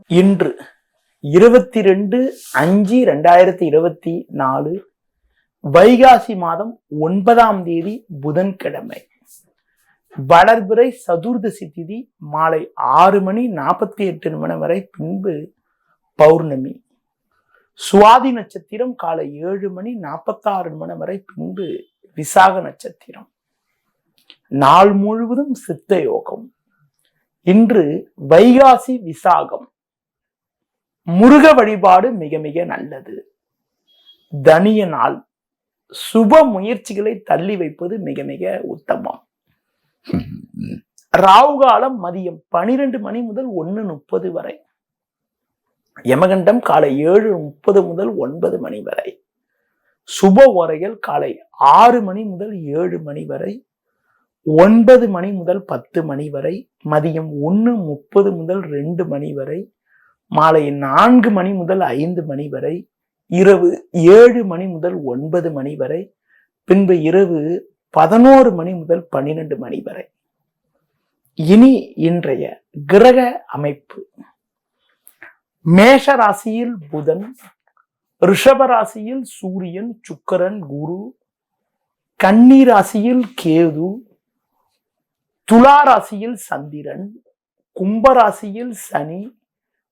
இன்று 22/5/2024 வைகாசி மாதம் 9ஆம் தேதி புதன்கிழமை. வளர்பிறை சதுர்தசி திதி மாலை 6:48 வரை, பின்பு பௌர்ணமி. சுவாதி நட்சத்திரம் காலை 7:46 வரை, பின்பு விசாக நட்சத்திரம். நாள் முழுவதும் சித்த யோகம். இன்று வைகாசி விசாகம். முருக வழிபாடு மிக மிக நல்லது. தனிய நாள். சுப முயற்சிகளை தள்ளி வைப்பது மிக மிக உத்தமம். ராகு காலம் மதியம் 12 மணி முதல் 1:30 வரை. யமகண்டம் காலை 7:30 முதல் 9 மணி வரை. சுப ஓரைகள் காலை 6 மணி முதல் 7 மணி வரை, 9 மணி முதல் 10 மணி வரை, மதியம் 1:30 முதல் 2 மணி வரை, மாலை 4 மணி முதல் 5 மணி வரை, இரவு 7 மணி முதல் 9 மணி வரை, பின்பு இரவு 11 மணி முதல் 12 மணி வரை. இனி இன்றைய கிரக அமைப்பு. மேஷ ராசியில் புதன், ரிஷப ராசியில் சூரியன், சுக்கிரன், குரு, கன்னி ராசியில் கேது, துலா ராசியில் சந்திரன், கும்ப ராசியில் சனி,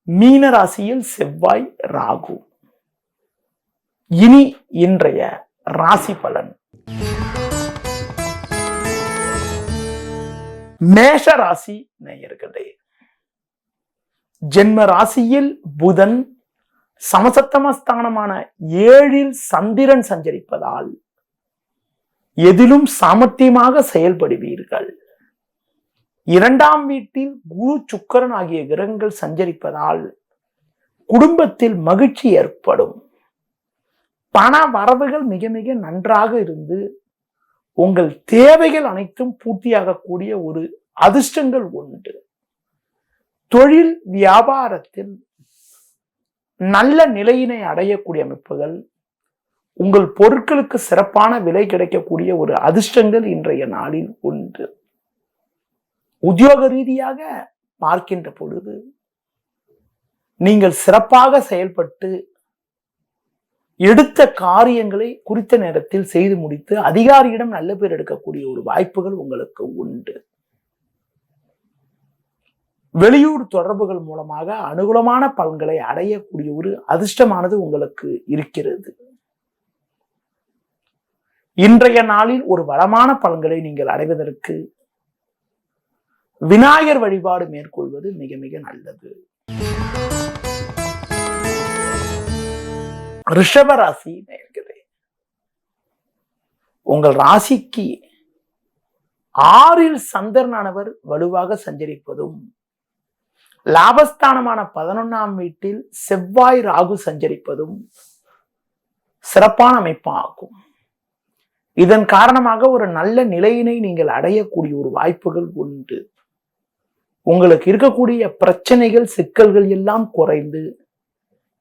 மீன ராசியில் செவ்வாய், ராகு. இனி இன்றைய ராசி பலன். மேஷ ராசி நேயர்களே, ஜென்ம ராசியில் புதன், சமசப்தமஸ்தானமான 7ல் சந்திரன் சஞ்சரிப்பதால் எதிலும் சாமர்த்தியமாக செயல்படுவீர்கள். 2ஆம் வீட்டில் குரு, சுக்கிரன் ஆகிய கிரகங்கள் சஞ்சரிப்பதால் குடும்பத்தில் மகிழ்ச்சி ஏற்படும். பண வரவுகள் மிக மிக நன்றாக இருந்து உங்கள் தேவைகள் அனைத்தும் பூர்த்தியாகக்கூடிய ஒரு அதிர்ஷ்டங்கள் உண்டு. தொழில் வியாபாரத்தில் நல்ல நிலையினை அடையக்கூடிய அமைப்புகள், உங்கள் பொருட்களுக்கு சிறப்பான விலை கிடைக்கக்கூடிய ஒரு அதிர்ஷ்டங்கள் இன்றைய நாளில் உண்டு. உத்தியோக ரீதியாக பார்க்கின்ற பொழுது நீங்கள் சிறப்பாக செயல்பட்டு எடுத்த காரியங்களை குறித்த நேரத்தில் செய்து முடித்து அதிகாரியிடம் நல்ல பேர் எடுக்கக்கூடிய ஒரு வாய்ப்புகள் உங்களுக்கு உண்டு. வெளியூர் தொடர்புகள் மூலமாக அனுகூலமான பலன்களை அடையக்கூடிய ஒரு அதிர்ஷ்டமானது உங்களுக்கு இருக்கிறது. இன்றைய நாளில் ஒரு வளமான பலன்களை நீங்கள் அடைவதற்கு விநாயகர் வழிபாடு மேற்கொள்வது மிக மிக நல்லது. ரிஷப ராசி நேயர்களே, உங்கள் ராசிக்கு 6ல் சந்திரனானவர் வலுவாக சஞ்சரிப்பதும், லாபஸ்தானமான 11ஆம் வீட்டில் செவ்வாய், ராகு சஞ்சரிப்பதும் சிறப்பான அமைப்பாகும். இதன் காரணமாக ஒரு நல்ல நிலையினை நீங்கள் அடையக்கூடிய ஒரு வாய்ப்புகள் உண்டு. உங்களுக்கு இருக்கக்கூடிய பிரச்சனைகள், சிக்கல்கள் எல்லாம் குறைந்து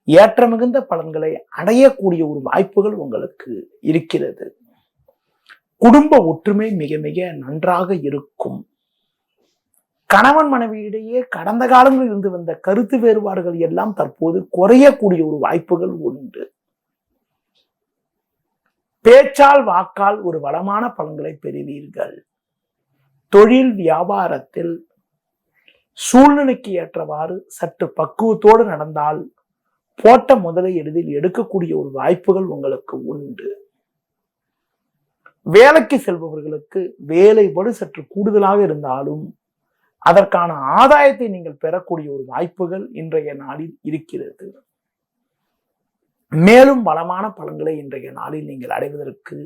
ஏற்ற மிகுந்த பலன்களை அடையக்கூடிய ஒரு வாய்ப்புகள் உங்களுக்கு இருக்கிறது. குடும்ப ஒற்றுமை மிக மிக நன்றாக இருக்கும். கணவன் மனைவியிடையே கடந்த காலங்களில் இருந்து வந்த கருத்து வேறுபாடுகள் எல்லாம் தற்போது குறையக்கூடிய ஒரு வாய்ப்புகள் உண்டு. பேச்சால் வாக்கால் ஒரு வளமான பலன்களை பெறுவீர்கள். தொழில் வியாபாரத்தில் சூழ்நிலைக்கு ஏற்றவாறு சற்று பக்குவத்தோடு நடந்தால் போட்ட முதலை எளிதில் எடுக்கக்கூடிய ஒரு வாய்ப்புகள் உங்களுக்கு உண்டு. வேலைக்கு செல்பவர்களுக்கு வேலை பளு சற்று கூடுதலாக இருந்தாலும் அதற்கான ஆதாயத்தை நீங்கள் பெறக்கூடிய ஒரு வாய்ப்புகள் இன்றைய நாளில் இருக்கிறது. மேலும் வளமான பலன்களை இன்றைய நாளில் நீங்கள் அடைவதற்கு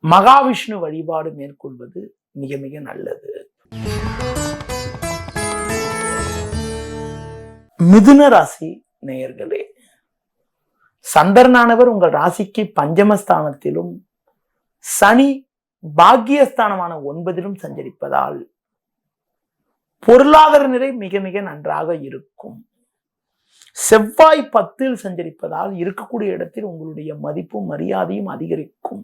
மகாவிஷ்ணு வழிபாடு மேற்கொள்வது மிக மிக நல்லது. மிதுன ராசி நேயர்களே, சந்திரனானவர் உங்கள் ராசிக்கு பஞ்சமஸ்தானத்திலும், சனி பாக்கியஸ்தானமான 9லும் சஞ்சரிப்பதால் பொருளாதார நிலை மிக மிக நன்றாக இருக்கும். செவ்வாய் 10ல் சஞ்சரிப்பதால் இருக்கக்கூடிய இடத்தில் உங்களுடைய மதிப்பும் மரியாதையும் அதிகரிக்கும்.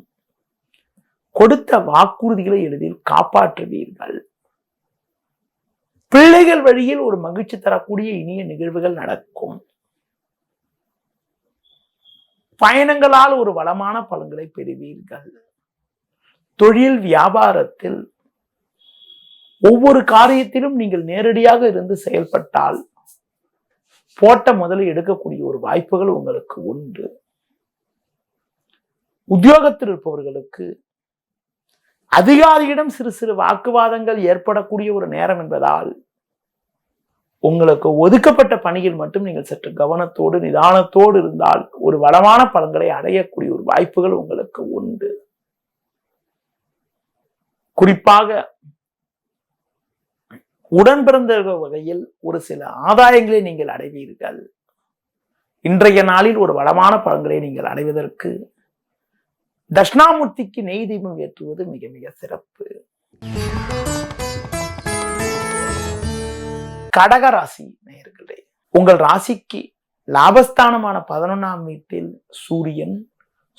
கொடுத்த வாக்குறுதிகளை எளிதில் காப்பாற்றுவீர்கள். பிள்ளைகள் வழியில் ஒரு மகிழ்ச்சி தரக்கூடிய இனிய நிகழ்வுகள் நடக்கும். பயணங்களால் ஒரு வளமான பலன்களை பெறுவீர்கள். தொழில் வியாபாரத்தில் ஒவ்வொரு காரியத்திலும் நீங்கள் நேரடியாக இருந்து செயல்பட்டால் போட்ட முதலை எடுக்கக்கூடிய ஒரு வாய்ப்புகள் உங்களுக்கு உண்டு. உத்தியோகத்தில் இருப்பவர்களுக்கு அதிகாரியிடம் சிறு சிறு வாக்குவாதங்கள் ஏற்படக்கூடிய ஒரு நேரம் என்பதால் உங்களுக்கு ஒதுக்கப்பட்ட பணியில் மட்டும் நீங்கள் சற்று கவனத்தோடு நிதானத்தோடு இருந்தால் ஒரு வளமான பலன்களை அடையக்கூடிய ஒரு வாய்ப்புகள் உங்களுக்கு உண்டு. குறிப்பாக உடன் பிறந்த வகையில் ஒரு சில ஆதாயங்களை நீங்கள் அடைவீர்கள். இன்றைய நாளில் ஒரு வளமான பலன்களை நீங்கள் அடைவதற்கு தட்சிணாமூர்த்திக்கு நெய் தீபம் ஏற்றுவது மிக மிக சிறப்பு. கடக ராசி நேயர்களே, உங்கள் ராசிக்கு லாபஸ்தானமான 11ஆம் வீட்டில் சூரியன்,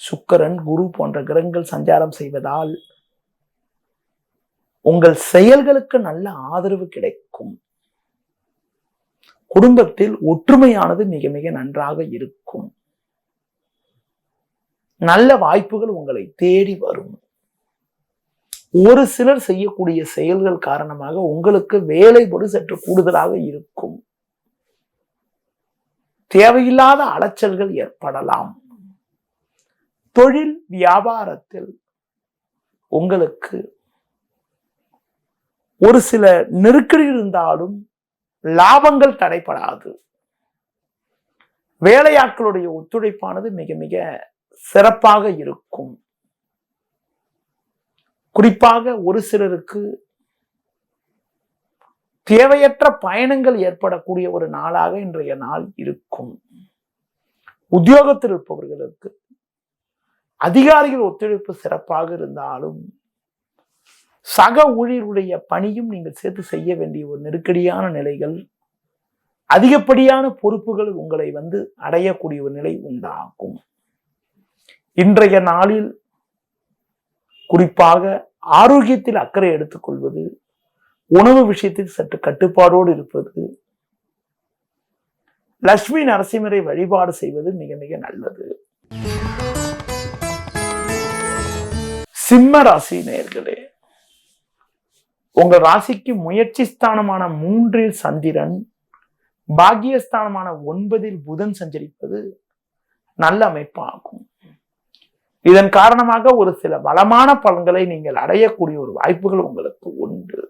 சுக்கிரன், குரு போன்ற கிரகங்கள் சஞ்சாரம் செய்வதால் உங்கள் செயல்களுக்கு நல்ல ஆதரவு கிடைக்கும். குடும்பத்தில் ஒற்றுமையானது மிக மிக நன்றாக இருக்கும். நல்ல வாய்ப்புகள் உங்களை தேடி வரும். ஒரு சிலர் செய்யக்கூடிய செயல்கள் காரணமாக உங்களுக்கு வேலை பொடு சற்று கூடுதலாக இருக்கும். தேவையில்லாத அலைச்சல்கள் ஏற்படலாம். தொழில் வியாபாரத்தில் உங்களுக்கு ஒரு சில நெருக்கடி இருந்தாலும் லாபங்கள் தடைபடாது. வேலையாட்களுடைய ஒத்துழைப்பானது மிக மிக சிறப்பாக இருக்கும். குறிப்பாக ஒரு சிலருக்கு தேவையற்ற பயணங்கள் ஏற்படக்கூடிய ஒரு நாளாக இன்றைய நாள் இருக்கும். உத்தியோகத்தில் இருப்பவர்களுக்கு அதிகாரிகள் ஒத்துழைப்பு சிறப்பாக இருந்தாலும் சக ஊழியர்களுடைய பணியும் நீங்கள் சேர்த்து செய்ய வேண்டிய ஒரு நெருக்கடியான நிலைகள், அதிகப்படியான பொறுப்புகள் உங்களை அடையக்கூடிய ஒரு நிலை உண்டாகும். இன்றைய நாளில் குறிப்பாக ஆரோக்கியத்தில் அக்கறை எடுத்துக்கொள்வது, உணவு விஷயத்தில் சற்று கட்டுப்பாடோடு இருப்பது, லட்சுமி நரசிம்மரை வழிபாடு செய்வது மிக மிக நல்லது. சிம்ம ராசி நேயர்களே, உங்கள் ராசிக்கு முயற்சி ஸ்தானமான 3இல் சந்திரன், பாக்கியஸ்தானமான 9இல் புதன் சஞ்சரிப்பது நல்ல அமைப்பாகும். இதன் காரணமாக ஒரு சில வளமான பலன்களை நீங்கள் அடையக்கூடிய ஒரு வாய்ப்புகள் உங்களுக்கு உண்டு.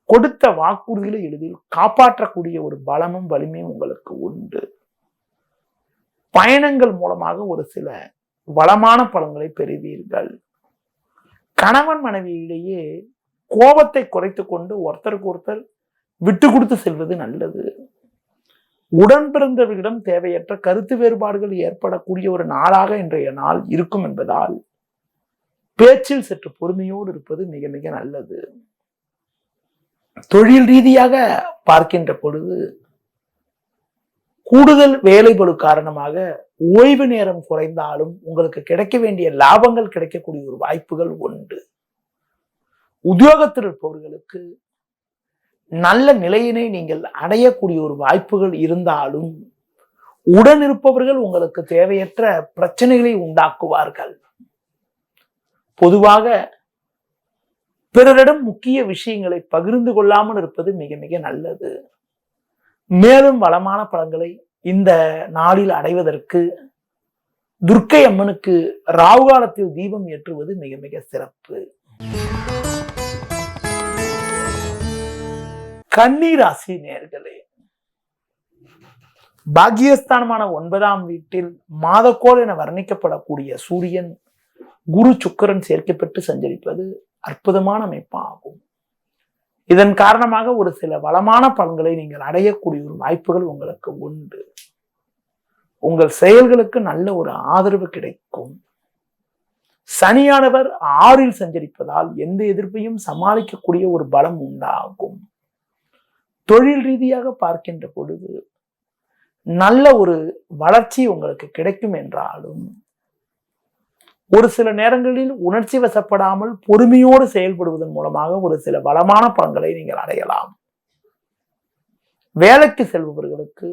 கொடுத்த வாக்குறுதிகளை எளிதில் காப்பாற்றக்கூடிய ஒரு பலமும் வலிமையும் உங்களுக்கு உண்டு. பயணங்கள் மூலமாக ஒரு சில வளமான பலன்களை பெறுவீர்கள். கணவன் மனைவியிடையே கோபத்தை குறைத்துக் கொண்டு ஒருத்தருக்கு ஒருத்தர் விட்டு கொடுத்து செல்வது நல்லது. உடன் பிறந்தவர்களிடம் தேவையற்ற கருத்து வேறுபாடுகள் ஏற்படக்கூடிய ஒரு நாளாக இன்றைய நாள் இருக்கும் என்பதால் பேச்சில் சற்று பொறுமையோடு இருப்பது மிக மிக நல்லது. தொழில் ரீதியாக பார்க்கின்ற பொழுது கூடுதல் வேலைபளு காரணமாக ஓய்வு நேரம் குறைந்தாலும் உங்களுக்கு கிடைக்க வேண்டிய லாபங்கள் கிடைக்கக்கூடிய ஒரு வாய்ப்புகள் உண்டு. உத்தியோகத்தில் இருப்பவர்களுக்கு நல்ல நிலையினை நீங்கள் அடையக்கூடிய ஒரு வாய்ப்புகள் இருந்தாலும் உடன் இருப்பவர்கள் உங்களுக்கு தேவையற்ற பிரச்சனைகளை உண்டாக்குவார்கள். பொதுவாக பிறரிடம் முக்கிய விஷயங்களை பகிர்ந்து கொள்ளாமல் இருப்பது மிக மிக நல்லது. மேலும் வளமான பலன்களை இந்த நாளில் அடைவதற்கு துர்க்கை அம்மனுக்கு ராகு காலத்தில் தீபம் ஏற்றுவது மிக மிக சிறப்பு. கன்னி ராசி நேயர்களே, பாக்கியஸ்தானமான 9ஆம் வீட்டில் மாதக்கோள் என வர்ணிக்கப்படக்கூடிய சூரியன், குரு, சுக்கிரன் சேர்க்கப்பட்டு சஞ்சரிப்பது அற்புதமான அமைப்பாகும். இதன் காரணமாக ஒரு சில வளமான பலன்களை நீங்கள் அடையக்கூடிய ஒரு வாய்ப்புகள் உங்களுக்கு உண்டு. உங்கள் செயல்களுக்கு நல்ல ஒரு ஆதரவு கிடைக்கும். சனியானவர் 6இல் சஞ்சரிப்பதால் எந்த எதிர்ப்பையும் சமாளிக்கக்கூடிய ஒரு பலம் உண்டாகும். தொழில் ரீதியாக பார்க்கின்ற பொழுது நல்ல ஒரு வளர்ச்சி உங்களுக்கு கிடைக்கும் என்றாலும் ஒரு சில நேரங்களில் உணர்ச்சி வசப்படாமல் பொறுமையோடு செயல்படுவதன் மூலமாக ஒரு சில பலமான பலன்களை நீங்கள் அடையலாம். வேலைக்கு செல்பவர்களுக்கு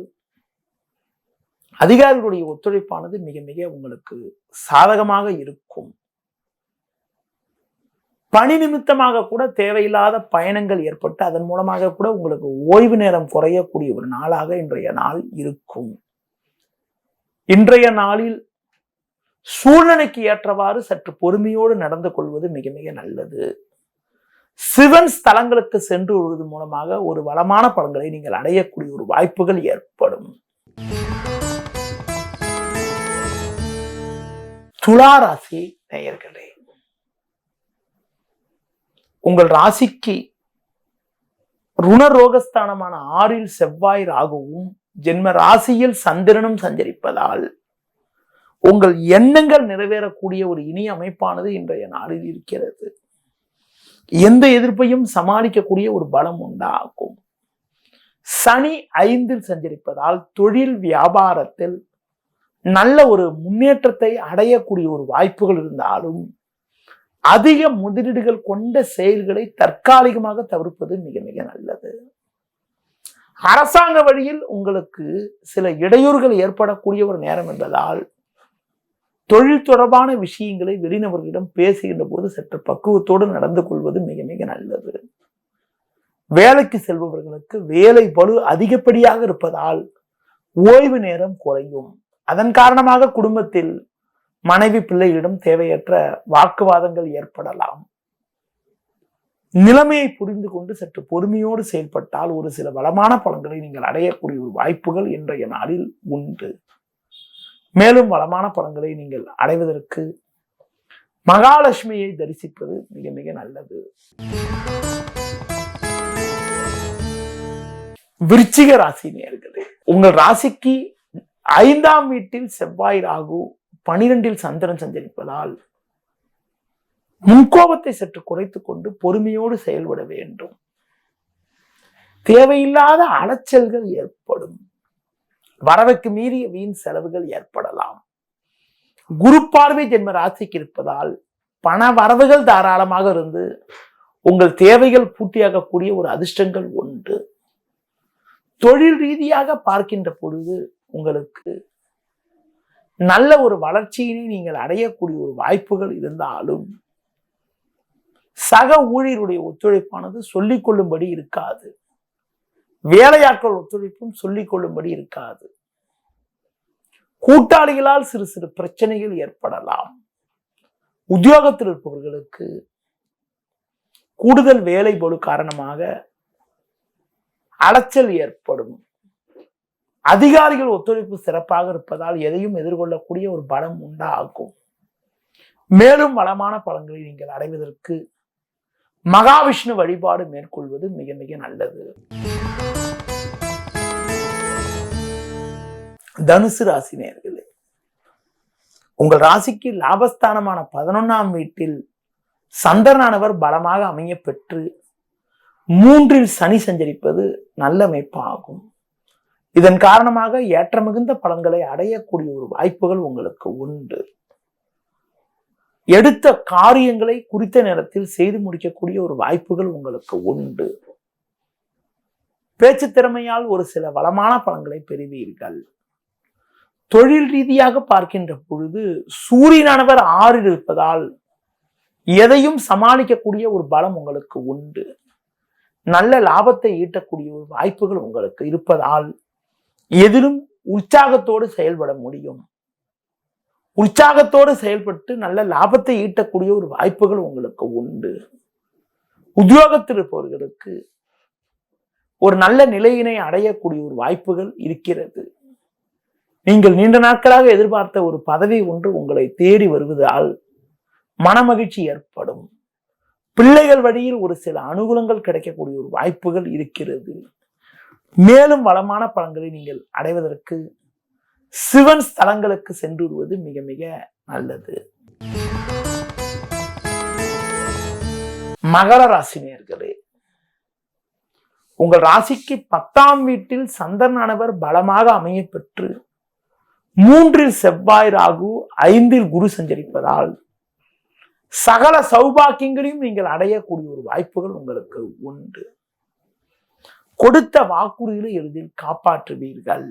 அதிகாரிகளுடைய ஒத்துழைப்பானது மிக மிக உங்களுக்கு சாதகமாக இருக்கும். பணி நிமித்தமாக கூட தேவையில்லாத பயணங்கள் ஏற்பட்டு அதன் மூலமாக கூட உங்களுக்கு ஓய்வு நேரம் குறையக்கூடிய ஒரு நாளாக இன்றைய நாள் இருக்கும். இன்றைய நாளில் சூழ்நிலைக்கு ஏற்றவாறு சற்று பொறுமையோடு நடந்து கொள்வது மிக மிக நல்லது. சிவன் ஸ்தலங்களுக்கு சென்று வருவதன் மூலமாக ஒரு வளமான பலன்களை நீங்கள் அடையக்கூடிய ஒரு வாய்ப்புகள் ஏற்படும். துலா ராசி நேயர்களே, உங்கள் ராசிக்கு ருணரோகஸ்தானமான 6ல் செவ்வாய் ராகுவும் ஜென்ம ராசியில் சந்திரனும் சஞ்சரிப்பதால் உங்கள் எண்ணங்கள் நிறைவேறக்கூடிய ஒரு இனிய அமைப்பானது இன்றைய நாளில் இருக்கிறது. எந்த எதிர்ப்பையும் சமாளிக்கக்கூடிய ஒரு பலம் உண்டாகும். சனி 5ல் சஞ்சரிப்பதால் தொழில் வியாபாரத்தில் நல்ல ஒரு முன்னேற்றத்தை அடையக்கூடிய ஒரு வாய்ப்புகள் இருந்தாலும் அதிக முதலீடுகள் கொண்ட செயல்களை தற்காலிகமாக தவிர்ப்பது மிக மிக நல்லது. அரசாங்க வழியில் உங்களுக்கு சில இடையூறுகள் ஏற்படக்கூடிய ஒரு நேரம் என்பதால் தொழில் தொடர்பான விஷயங்களை வெளிநபர்களிடம் பேசுகின்ற போது சற்று பக்குவத்தோடு நடந்து கொள்வது மிக மிக நல்லது. வேலைக்கு செல்பவர்களுக்கு வேலை பளு அதிகப்படியாக இருப்பதால் ஓய்வு நேரம் குறையும். அதன் காரணமாக குடும்பத்தில் மனைவி பிள்ளைகளிடம் தேவையற்ற வாக்குவாதங்கள் ஏற்படலாம். நிலைமையை புரிந்து கொண்டு சற்று பொறுமையோடு செயல்பட்டால் ஒரு சில வளமான பலன்களை நீங்கள் அடையக்கூடிய ஒரு வாய்ப்புகள் இன்றைய நாளில் உண்டு. மேலும் வளமான பலன்களை நீங்கள் அடைவதற்கு மகாலட்சுமியை தரிசிப்பது மிக மிக நல்லது. விருச்சிக ராசி நேயர்களே, உங்கள் ராசிக்கு 5ஆம் வீட்டில் செவ்வாய் ராகு 12ல் சந்திரன் சஞ்சரிப்பதால் முன்கோபத்தை சற்று குறைத்துக் கொண்டு பொறுமையோடு செயல்பட வேண்டும். தேவையில்லாத அலைச்சல்கள் ஏற்படும். வரவுக்கு மீறிய வீண் செலவுகள் ஏற்படலாம். குரு பார்வை ஜென்ம ராசிக்கு இருப்பதால் பண வரவுகள் தாராளமாக இருந்து உங்கள் தேவைகள் பூர்த்தியாகக்கூடிய ஒரு அதிர்ஷ்டங்கள் உண்டு. தொழில் ரீதியாக பார்க்கின்ற பொழுது உங்களுக்கு நல்ல ஒரு வளர்ச்சியினை நீங்கள் அடையக்கூடிய ஒரு வாய்ப்புகள் இருந்தாலும் சக ஊழியருடைய ஒத்துழைப்பானது சொல்லிக் கொள்ளும்படி இருக்காது. வேலையாட்கள் ஒத்துழைப்பும் சொல்லிக் கொள்ளும்படி இருக்காது. கூட்டாளிகளால் சிறு சிறு பிரச்சனைகள் ஏற்படலாம். உத்தியோகத்தில் இருப்பவர்களுக்கு கூடுதல் வேலை பளு காரணமாக அலைச்சல் ஏற்படும். அதிகாரிகள் ஒத்துழைப்பு சிறப்பாக இருப்பதால் எதையும் எதிர்கொள்ளக்கூடிய ஒரு பலம் உண்டாகும். மேலும் வளமான பலன்களை நீங்கள் அடைவதற்கு மகாவிஷ்ணு வழிபாடு மேற்கொள்வது மிக மிக நல்லது. தனுசு ராசி நேயர்களே, உங்கள் ராசிக்கு லாபஸ்தானமான 11ஆம் வீட்டில் சந்திரனானவர் பலமாக அமைய பெற்று 3ல் சனி சஞ்சரிப்பது நல்ல அமைப்பாகும். இதன் காரணமாக ஏற்ற மிகுந்த பலன்களை அடையக்கூடிய ஒரு வாய்ப்புகள் உங்களுக்கு உண்டு. எடுத்த காரியங்களை குறித்த நேரத்தில் செய்து முடிக்கக்கூடிய ஒரு வாய்ப்புகள் உங்களுக்கு உண்டு. பேச்சு திறமையால் ஒரு சில வளமான பலன்களை பெறுவீர்கள். தொழில் ரீதியாக பார்க்கின்ற பொழுது சூரியனானவர் 6ல் இருப்பதால் எதையும் சமாளிக்கக்கூடிய ஒரு பலம் உங்களுக்கு உண்டு. நல்ல லாபத்தை ஈட்டக்கூடிய ஒரு வாய்ப்புகள் உங்களுக்கு இருப்பதால் எதிலும் உற்சாகத்தோடு செயல்பட முடியும். உற்சாகத்தோடு செயல்பட்டு நல்ல லாபத்தை ஈட்டக்கூடிய ஒரு வாய்ப்புகள் உங்களுக்கு உண்டு. உத்தியோகத்தில் இருப்பவர்களுக்கு ஒரு நல்ல நிலையினை அடையக்கூடிய ஒரு வாய்ப்புகள் இருக்கிறது. நீங்கள் நீண்ட நாட்களாக எதிர்பார்த்த ஒரு பதவி ஒன்று உங்களை தேடி வருவதால் மனமகிழ்ச்சி ஏற்படும். பிள்ளைகள் வழியில் ஒரு சில அனுகூலங்கள் கிடைக்கக்கூடிய ஒரு வாய்ப்புகள் இருக்கிறது. மேலும் வளமான பலன்களை நீங்கள் அடைவதற்கு சிவன் ஸ்தலங்களுக்கு சென்று வருவது மிக மிக நல்லது. மகர ராசி நேயர்களே, உங்கள் ராசிக்கு 10ஆம் வீட்டில் சந்திரனானவர் பலமாக அமைய பெற்று 3ல் செவ்வாய் ராகு 5ல் குரு சஞ்சரிப்பதால் சகல சௌபாக்கியங்களையும் நீங்கள் அடையக்கூடிய ஒரு வாய்ப்புகள் உங்களுக்கு உண்டு. கொடுத்த வாக்குறுதிகளை எளிதில் காப்பாற்றுவீர்கள்.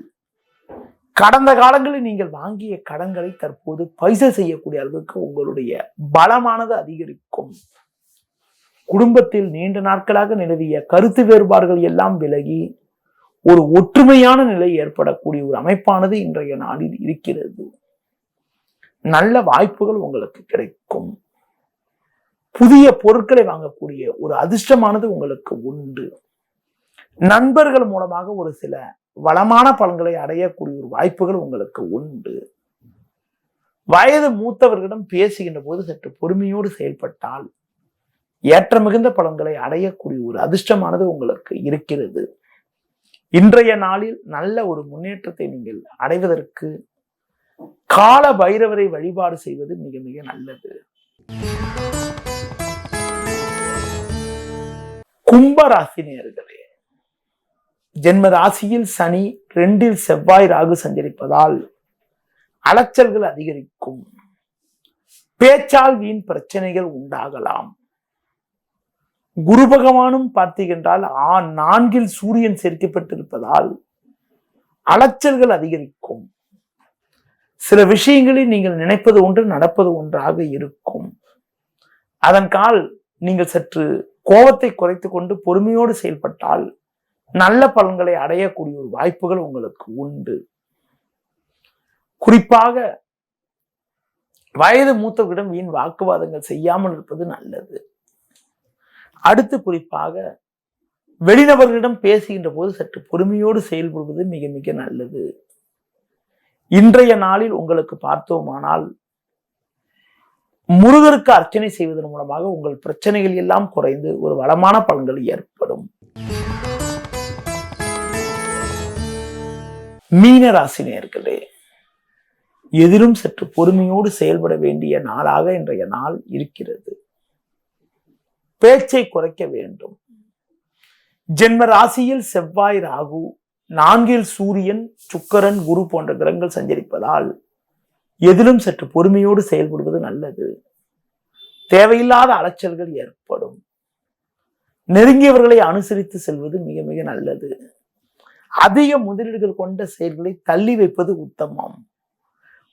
கடந்த காலங்களில் நீங்கள் வாங்கிய கடன்களை தற்போது பைசா செய்யக்கூடிய அளவுக்கு உங்களுடைய பலமானது அதிகரிக்கும். குடும்பத்தில் நீண்ட நாட்களாக நிலவிய கருத்து வேறுபாடுகள் எல்லாம் விலகி ஒரு ஒற்றுமையான நிலை ஏற்படக்கூடிய ஒரு அமைப்பானது இன்றைய நாளில் இருக்கிறது. நல்ல வாய்ப்புகள் உங்களுக்கு கிடைக்கும். புதிய பொருட்களை வாங்கக்கூடிய ஒரு அதிர்ஷ்டமானது உங்களுக்கு உண்டு. நண்பர்கள் மூலமாக ஒரு சில வளமான பலன்களை அடையக்கூடிய ஒரு வாய்ப்புகள் உங்களுக்கு உண்டு. வயது மூத்தவர்களிடம் பேசுகின்ற போது சற்று பொறுமையோடு செயல்பட்டால் ஏற்ற மிகுந்த பலன்களை அடையக்கூடிய ஒரு அதிர்ஷ்டமானது உங்களுக்கு இருக்கிறது. இன்றைய நாளில் நல்ல ஒரு முன்னேற்றத்தை நீங்கள் அடைவதற்கு கால பைரவரை வழிபாடு செய்வது மிக மிக நல்லது. கும்பராசி நேயர்களே, ஜென்ம ராசியில் சனி, 2 செவ்வாய், ராகு சஞ்சரிப்பதால் அலைச்சல்கள் அதிகரிக்கும். பேச்சால் வீண் பிரச்சனைகள் உண்டாகலாம். குரு பகவானும் பார்த்தீங்கன்றால் 4 சூரியன் சேர்க்கப்பட்டிருப்பதால் அலைச்சல்கள் அதிகரிக்கும். சில விஷயங்களில் நீங்கள் நினைப்பது ஒன்று, நடப்பது ஒன்றாக இருக்கும். அதன் கால் நீங்கள் சற்று கோபத்தை குறைத்துக் கொண்டு பொறுமையோடு செயல்பட்டால் நல்ல பலன்களை அடையக்கூடிய ஒரு வாய்ப்புகள் உங்களுக்கு உண்டு. குறிப்பாக வயது மூத்தவர்களிடம் வீண் வாக்குவாதங்கள் செய்யாமல் இருப்பது நல்லது. அடுத்து குறிப்பாக வெளிநபர்களிடம் பேசுகின்ற போது சற்று பொறுமையோடு செயல்படுவது மிக மிக நல்லது. இன்றைய நாளில் உங்களுக்கு பார்த்தோமானால் முருகருக்கு அர்ச்சனை செய்வதன் மூலமாக உங்கள் பிரச்சனைகள் எல்லாம் குறைந்து ஒரு வளமான பலன்கள் ஏற்படும். மீன ராசி நேயர்களே, எதிலும் சற்று பொறுமையோடு செயல்பட வேண்டிய நாளாக இன்றைய நாள் இருக்கிறது. பேச்சை குறைக்க வேண்டும். ஜென்ம ராசியில் செவ்வாய், ராகு, 4 சூரியன், சுக்கிரன், குரு போன்ற கிரகங்கள் சஞ்சரிப்பதால் எதிலும் சற்று பொறுமையோடு செயல்படுவது நல்லது. தேவையில்லாத அலைச்சல்கள் ஏற்படும். நெருங்கியவர்களை அனுசரித்து செல்வது மிக மிக நல்லது. அதிக முதலீடுகள் கொண்ட செயல்களை தள்ளி வைப்பது உத்தமம்.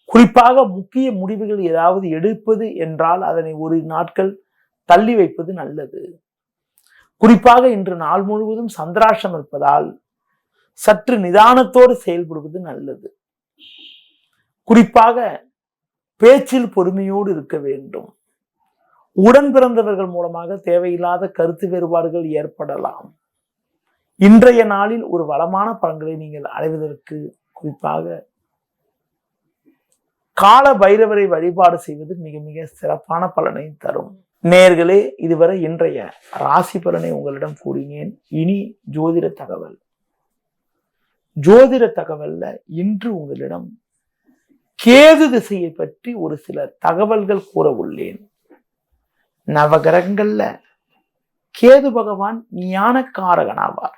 குறிப்பாக முக்கிய முடிவுகள் ஏதாவது எடுப்பது என்றால் அதனை ஒரு நாட்கள் தள்ளி வைப்பது நல்லது. குறிப்பாக இன்று நாள் முழுவதும் சந்திராஷ்டம் இருப்பதால் சற்று நிதானத்தோடு செயல்படுவது நல்லது. குறிப்பாக பேச்சில் பொறுமையோடு இருக்க வேண்டும். உடன் பிறந்தவர்கள் மூலமாக தேவையில்லாத கருத்து வேறுபாடுகள் ஏற்படலாம். இன்றைய நாளில் ஒரு வளமான பலன்களை நீங்கள் அடைவதற்கு குறிப்பாக கால பைரவரை வழிபாடு செய்வது மிக மிக சிறப்பான பலனை தரும். நேயர்களே, இதுவரை இன்றைய ராசி பலனை உங்களிடம் கூறினேன். இனி ஜோதிட தகவல். ஜோதிட தகவல்ல இன்று உங்களிடம் கேது திசையை பற்றி ஒரு சில தகவல்கள் கூற உள்ளேன். நவகிரகங்கள்ல கேது பகவான் ஞான காரகனாவார்.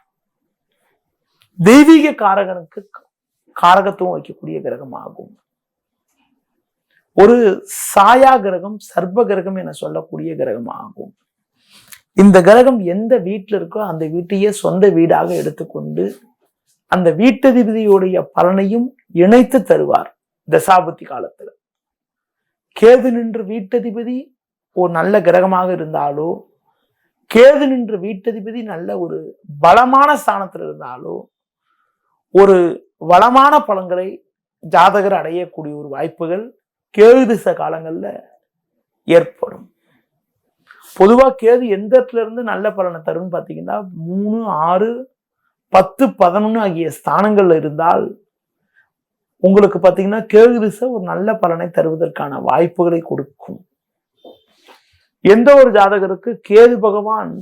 தெய்வீக காரகனுக்கு காரகத்துவம் வைக்கக்கூடிய கிரகம் ஆகும். ஒரு சாயா கிரகம், சர்ப்ப கிரகம் என சொல்லக்கூடிய கிரகம் ஆகும். இந்த கிரகம் எந்த வீட்டில் இருக்கோ அந்த வீட்டையே சொந்த வீடாக எடுத்துக்கொண்டு அந்த வீட்டதிபதியுடைய பலனையும் இணைத்து தருவார். தசாபுத்தி காலத்துல கேது நின்று வீட்டதிபதி ஒரு நல்ல கிரகமாக இருந்தாலோ, கேது நின்று வீட்டதிபதி நல்ல ஒரு பலமான ஸ்தானத்தில் இருந்தாலோ ஒரு வளமான பலன்களை ஜாதகர் அடையக்கூடிய ஒரு வாய்ப்புகள் கேது திசை காலங்கள்ல ஏற்படும். பொதுவா கேது எந்த இடத்துல இருந்து நல்ல பலனை தரும்னு பாத்தீங்கன்னா 3, 6, 10, 11 ஆகிய ஸ்தானங்கள்ல இருந்தால் உங்களுக்கு பாத்தீங்கன்னா கேது திசை ஒரு நல்ல பலனை தருவதற்கான வாய்ப்புகளை கொடுக்கும். எந்த ஒரு ஜாதகருக்கு கேது பகவான்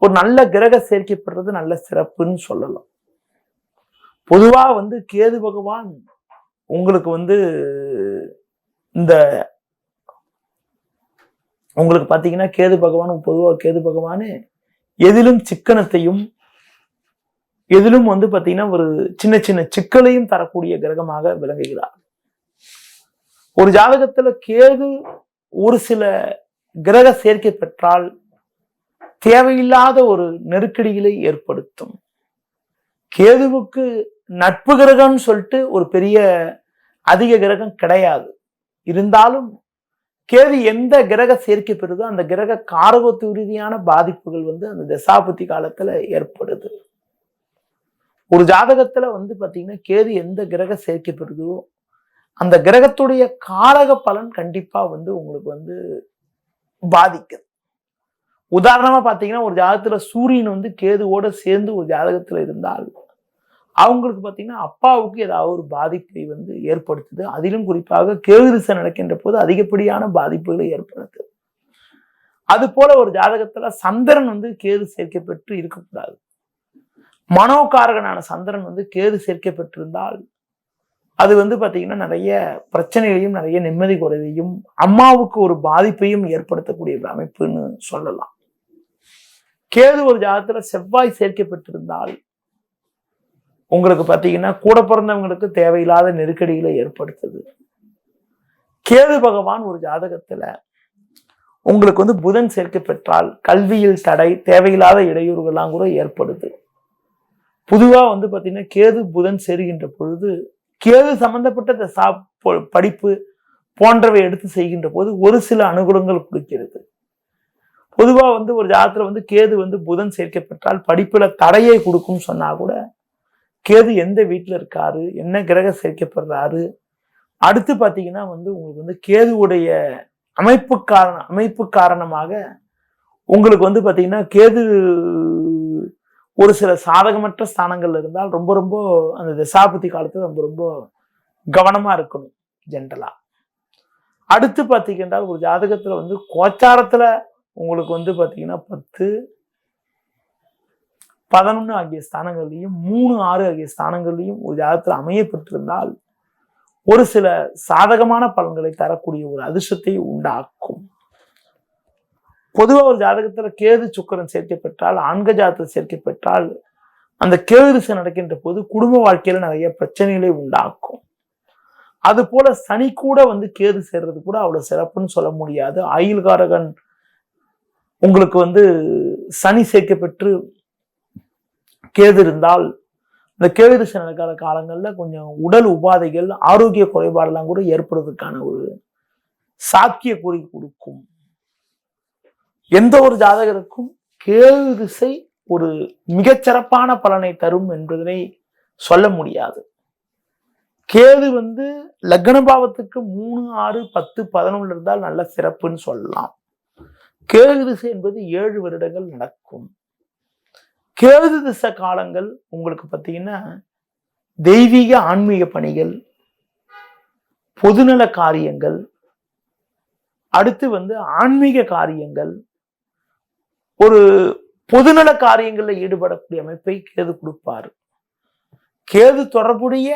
ஒரு நல்ல கிரக சேர்க்கப்படுறது நல்ல சிறப்புன்னு சொல்லலாம். பொதுவா கேது பகவான் உங்களுக்கு இந்த உங்களுக்கு பாத்தீங்கன்னா கேது பகவான் பொதுவாக கேது பகவானு எதிலும் சிக்கனத்தையும் எதிலும் பாத்தீங்கன்னா ஒரு சின்ன சின்ன சிக்கலையும் தரக்கூடிய கிரகமாக விளங்குகிறார். ஒரு ஜாதகத்துல கேது ஒரு சில கிரக சேர்க்கை பெற்றால் தேவையில்லாத ஒரு நெருக்கடிகளை ஏற்படுத்தும். கேதுவுக்கு நட்பு கிரகம்னு சொல்லிட்டு ஒரு பெரிய அதிக கிரகம் கிடையாது. இருந்தாலும் கேது எந்த கிரக சேர்க்கை பெறுதோ அந்த கிரக காரகத்துவ ரீதியான பாதிப்புகள் அந்த தசாபுத்தி காலத்துல ஏற்படுது. ஒரு ஜாதகத்துல பாத்தீங்கன்னா கேது எந்த கிரக சேர்க்கை பெறுதோ அந்த கிரகத்துடைய காரக பலன் கண்டிப்பா உங்களுக்கு பாதிக்குது. உதாரணமா பாத்தீங்கன்னா ஒரு ஜாதகத்துல சூரியன் கேதுவோட சேர்ந்து ஒரு ஜாதகத்துல இருந்தால் அவங்களுக்கு பாத்தீங்கன்னா அப்பாவுக்கு ஏதாவது ஒரு பாதிப்பை ஏற்படுத்துது. அதிலும் குறிப்பாக கேது திசை நடக்கின்ற போது அதிகப்படியான பாதிப்புகளை ஏற்படுத்துது. அது போல ஒரு ஜாதகத்துல சந்திரன் கேது சேர்க்கை பெற்று இருக்கக்கூடாது. மனோகாரகனான சந்திரன் கேது சேர்க்கை பெற்றிருந்தால் அது பாத்தீங்கன்னா நிறைய பிரச்சனைகளையும் நிறைய நிம்மதி குறைவையும் அம்மாவுக்கு ஒரு பாதிப்பையும் ஏற்படுத்தக்கூடிய ஒரு அமைப்புன்னு சொல்லலாம். கேது ஒரு ஜாதகத்துல செவ்வாய் சேர்க்கை பெற்றிருந்தால் உங்களுக்கு பாத்தீங்கன்னா கூட பிறந்தவங்களுக்கு தேவையில்லாத நெருக்கடிகளை ஏற்படுத்துது. கேது பகவான் ஒரு ஜாதகத்துல உங்களுக்கு புதன் சேர்க்கை பெற்றால் கல்வியில் தடை, தேவையில்லாத இடையூறுகள்லாம் கூட ஏற்படுது. பொதுவா பாத்தீங்கன்னா கேது புதன் சேருகின்ற பொழுது கேது சம்பந்தப்பட்ட படிப்பு போன்றவை எடுத்து செய்கின்ற போது ஒரு சில அனுகூலங்கள் கொடுக்கிறது. பொதுவா ஒரு ஜாதகத்துல கேது புதன் சேர்க்கை பெற்றால் படிப்புல தடையை கொடுக்கும் சொன்னா கூட கேது எந்த வீட்டுல இருக்காரு, என்ன கிரக சேர்க்கப்படுறாரு, அடுத்து பாத்தீங்கன்னா உங்களுக்கு கேதுவுடைய அமைப்பு காரணமாக உங்களுக்கு பாத்தீங்கன்னா கேது ஒரு சில சாதகமற்ற ஸ்தானங்கள்ல இருந்தால் ரொம்ப ரொம்ப அந்த தசாபுத்தி காலத்துல ரொம்ப ரொம்ப கவனமா இருக்கணும் ஜென்ரலா. அடுத்து பாத்தீங்கன்னா ஒரு ஜாதகத்துல கோச்சாரத்துல உங்களுக்கு பாத்தீங்கன்னா 10, 11 ஆகிய ஸ்தானங்கள்லையும் 3, 6 ஆகிய ஸ்தானங்கள்லையும் ஒரு ஜாதகத்துல அமையப்பட்டிருந்தால் ஒரு சில சாதகமான பலன்களை தரக்கூடிய ஒரு அதிர்ஷ்டத்தை உண்டாக்கும். பொதுவாக ஒரு ஜாதகத்துல கேது சுக்கிரன் சேர்க்கை பெற்றால், ஆண்க ஜாதகத்தில் சேர்க்கை பெற்றால் அந்த கேது திசை நடக்கின்ற போது குடும்ப வாழ்க்கையில நிறைய பிரச்சனைகளை உண்டாக்கும். அது போல சனி கூட கேது சேர்றது கூட அவ்வளவு சிறப்புன்னு சொல்ல முடியாது. ஆயுள்காரகன் உங்களுக்கு சனி சேர்க்கை பெற்று கேது இருந்தால் இந்த கேது திசை நடக்காத காலங்கள்ல கொஞ்சம் உடல் உபாதைகள், ஆரோக்கிய குறைபாடெல்லாம் கூட ஏற்படுவதற்கான ஒரு சாத்திய கூறி கொடுக்கும். எந்த ஒரு ஜாதகருக்கும் கேது திசை ஒரு மிகச்சிறப்பான பலனை தரும் என்பதனை சொல்ல முடியாது. கேது லக்ன பாவத்துக்கு 3, 6, 10, 11 இருந்தால் நல்ல சிறப்புன்னு சொல்லலாம். கேது திசை என்பது 7 வருடங்கள் நடக்கும். கேது திசை காலங்கள் உங்களுக்கு பார்த்தீங்கன்னா தெய்வீக ஆன்மீக பணிகள், பொதுநல காரியங்கள், அடுத்து ஆன்மீக காரியங்கள், ஒரு பொதுநல காரியங்கள்ல ஈடுபடக்கூடிய அமைப்பை கேது கொடுப்பாரு. கேது தொடர்புடைய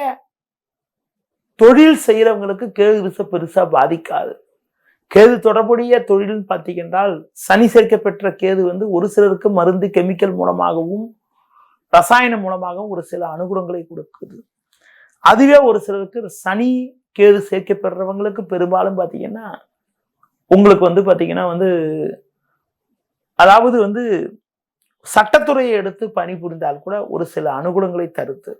தொழில் செய்யறவங்களுக்கு கேது திசை பெருசா பாதிக்காது. கேது தொடர்புடைய தொழில் பார்த்தீங்கன்றால் சனி சேர்க்கை பெற்ற கேது ஒரு சிலருக்கு மருந்து, கெமிக்கல் மூலமாகவும் ரசாயனம் மூலமாகவும் ஒரு சில அனுகூலங்களை கொடுக்குது. அதுவே ஒரு சிலருக்கு சனி கேது சேர்க்கை பெறவங்களுக்கு பெரும்பாலும் பார்த்தீங்கன்னா உங்களுக்கு பார்த்தீங்கன்னா அதாவது சட்டத்துறையை எடுத்து பணிபுரிந்தால் கூட ஒரு சில அனுகூலங்களை தருது.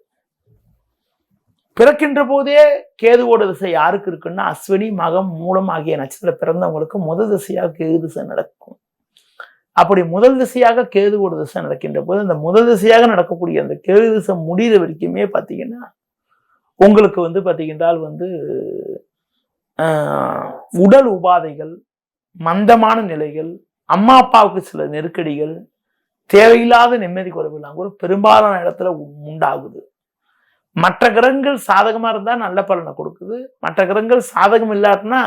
பிறக்கின்ற போதே கேதுவோட திசை யாருக்கு இருக்குன்னா அஸ்வினி, மகம், மூலம் ஆகிய நட்சத்திரம் பிறந்தவங்களுக்கு முதல் திசையாக கேது திசை நடக்கும். அப்படி முதல் திசையாக கேதுவோட திசை நடக்கின்ற போது அந்த முதல் திசையாக நடக்கக்கூடிய அந்த கேது திசை முடிகிற வரைக்குமே பார்த்தீங்கன்னா உங்களுக்கு பார்த்தீங்கன்றால் உடல் உபாதைகள், மந்தமான நிலைகள், அம்மா அப்பாவுக்கு சில நெருக்கடிகள், தேவையில்லாத நிம்மதி குறைவுலாம் கூட பெரும்பாலான இடத்துல உண்டாகுது. மற்ற கிரகங்கள் சாதகமா இருந்தா நல்ல பலனை கொடுக்குது. மற்ற கிரகங்கள் சாதகம் இல்லாட்டினா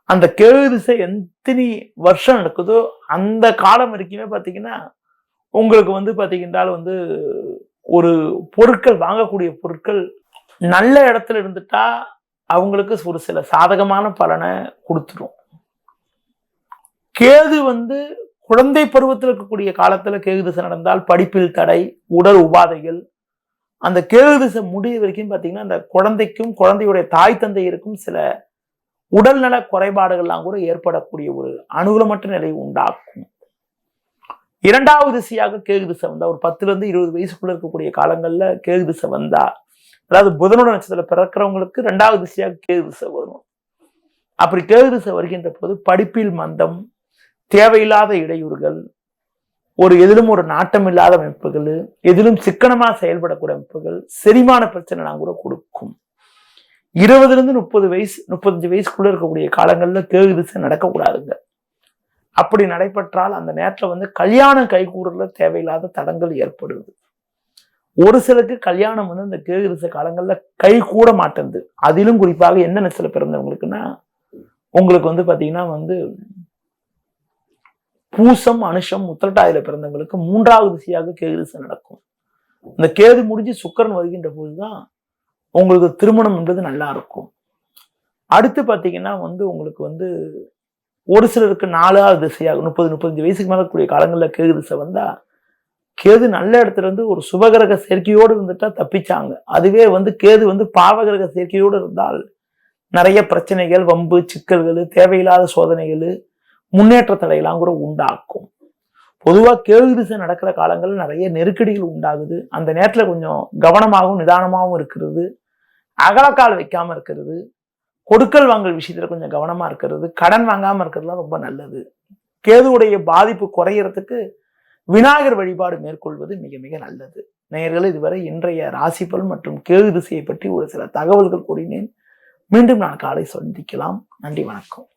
அந்த கேது திசை எத்தனை வருஷம் நடக்குதோ அந்த காலம் வரைக்குமே பார்த்தீங்கன்னா உங்களுக்கு பார்த்தீங்கன்றால் ஒரு பொருட்கள், வாங்கக்கூடிய பொருட்கள் நல்ல இடத்துல இருந்துட்டா அவங்களுக்கு ஒரு சில சாதகமான பலனை கொடுத்துரும். கேது குழந்தை பருவத்தில் இருக்கக்கூடிய காலத்துல கேது திசை நடந்தால் படிப்பில் தடை, உடல் உபாதைகள், அந்த கேது திசை முடிய வரைக்கும் பார்த்தீங்கன்னா அந்த குழந்தைக்கும் குழந்தையுடைய தாய் தந்தையருக்கும் சில உடல்நல குறைபாடுகள்லாம் கூட ஏற்படக்கூடிய ஒரு அனுகூலமற்ற நிலை உண்டாக்கும். 2வது திசையாக கேது திசை வந்தா, ஒரு 10 to 20 வயசுக்குள்ள இருக்கக்கூடிய காலங்கள்ல கேது திசை வந்தா, அதாவது புதனோட நட்சத்திரத்துல பிறக்கிறவங்களுக்கு 2வது திசையாக கேது திசை வரும். அப்படி கேது திசை வருகின்ற போது படிப்பில் மந்தம், தேவையில்லாத இடையூறுகள், எதிலும் ஒரு நாட்டம் இல்லாத அமைப்புகள், எதிலும் சிக்கனமா செயல்படக்கூடிய அமைப்புகள், செரிமான பிரச்சனை கூட கொடுக்கும். 20 to 30 வயசு 35 வயசுக்குள்ள இருக்கக்கூடிய காலங்கள்ல கேது திசை நடக்கக்கூடாதுங்க. அப்படி நடைபெற்றால் அந்த நேரத்துல கல்யாணம் கைகூறல தேவையில்லாத தடங்கள் ஏற்படுது. ஒரு சிலருக்கு கல்யாணம் இந்த கேது திசை காலங்கள்ல கை கூட மாட்டேங்குது. அதிலும் குறிப்பாக என்ன நட்சத்திரத்துல பிறந்தவங்களுக்குன்னா, உங்களுக்கு பாத்தீங்கன்னா பூசம், அனுஷம், உத்திரட்டாதியில பிறந்தவங்களுக்கு 3வது திசையாக கேது திசை நடக்கும். இந்த கேது முடிஞ்சு சுக்கிரன் வருகின்ற போதுதான் உங்களுக்கு திருமணம் என்பது நல்லா இருக்கும். அடுத்து பாத்தீங்கன்னா உங்களுக்கு ஒரு சிலருக்கு 4வது திசையாக 30-35 வயசுக்கு மேல கூடிய காலங்கள்ல கேது திசை வந்தா, கேது நல்ல இடத்துல இருந்து ஒரு சுபகிரக சேர்க்கையோடு இருந்துட்டா தப்பிச்சாங்க. அதுவே கேது பாவகிரக சேர்க்கையோடு இருந்தால் நிறைய பிரச்சனைகள், வம்பு, சிக்கல்கள், தேவையில்லாத சோதனைகள், முன்னேற்ற தடையெல்லாம் கூட உண்டாக்கும். பொதுவா கேது திசை நடக்கிற காலங்களில் நிறைய நெருக்கடிகள் உண்டாகுது. அந்த நேரத்துல கொஞ்சம் கவனமாகவும் நிதானமாகவும் இருக்கிறது, அகலக்கால் வைக்காம இருக்கிறது, கொடுக்கல் வாங்கல் விஷயத்துல கொஞ்சம் கவனமா இருக்கிறது, கடன் வாங்காம இருக்கிறதுலாம் ரொம்ப நல்லது. கேதுவுடைய பாதிப்பு குறையறதுக்கு விநாயகர் வழிபாடு மேற்கொள்வது மிக மிக நல்லது. நேயர்களே, இதுவரை இன்றைய ராசிபலன் மற்றும் கேது திசையை பற்றி ஒரு சில தகவல்கள் கூறினேன். மீண்டும் நான் காலை சந்திக்கலாம். நன்றி, வணக்கம்.